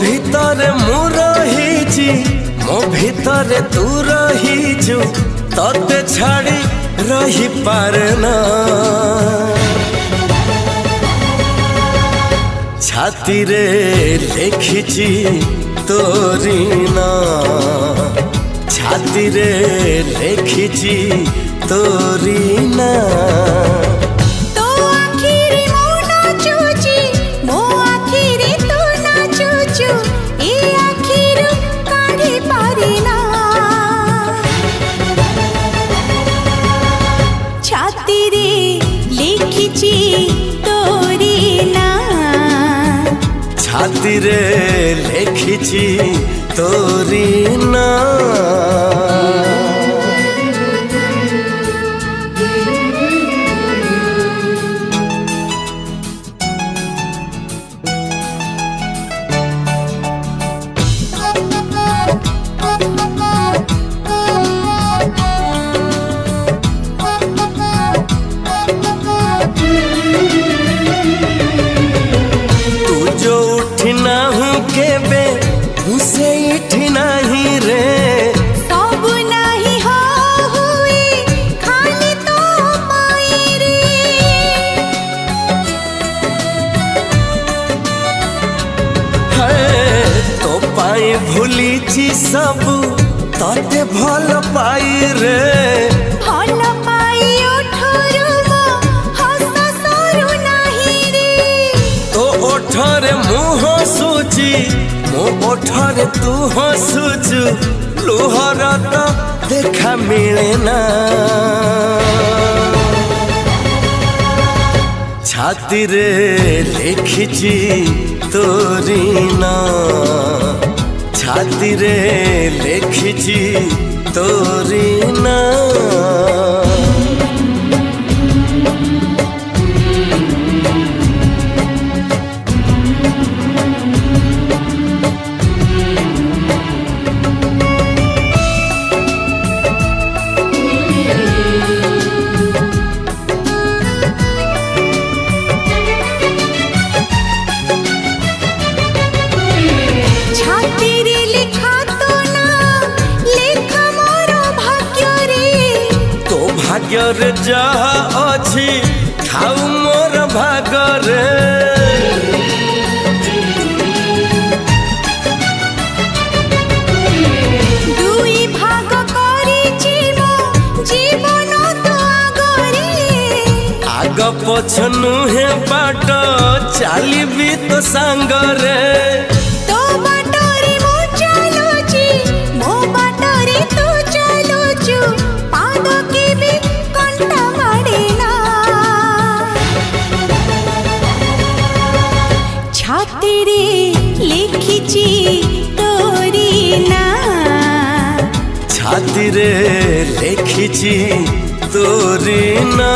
ভিতরে মু রহিছি মো ভিতরে তু রহিছু তোতে ছাড়ি রহি পারে না ছাতি রে লিখিছি তোরি না ছাতি রে লিখিছি তোরি না ছাতি রে লিখিছি তোরি না भूलिछि सबु तते भल पाई रे भल पाई ओठरु मो हस सरू नाही रे तो ओठरे मुह सुची मो ओठरे तू हसुचु लुहर तो देखा मिले ना छाती रे लिखिछि तोरी ना छाती रे लिखिछि तोरी ना भाग्यर जहा अछि खाऊ मोर भागरे दुई भाग करिछि मो जीवन तो आगरे आग पछ नुहे बाट चालिबी तो सांगरे तो बाटरे मो चलुछि मो बाटरे तू चलुछु पाद के छाती रे लिखिछि तोरी ना छाती रे लिखिछि तोरी ना।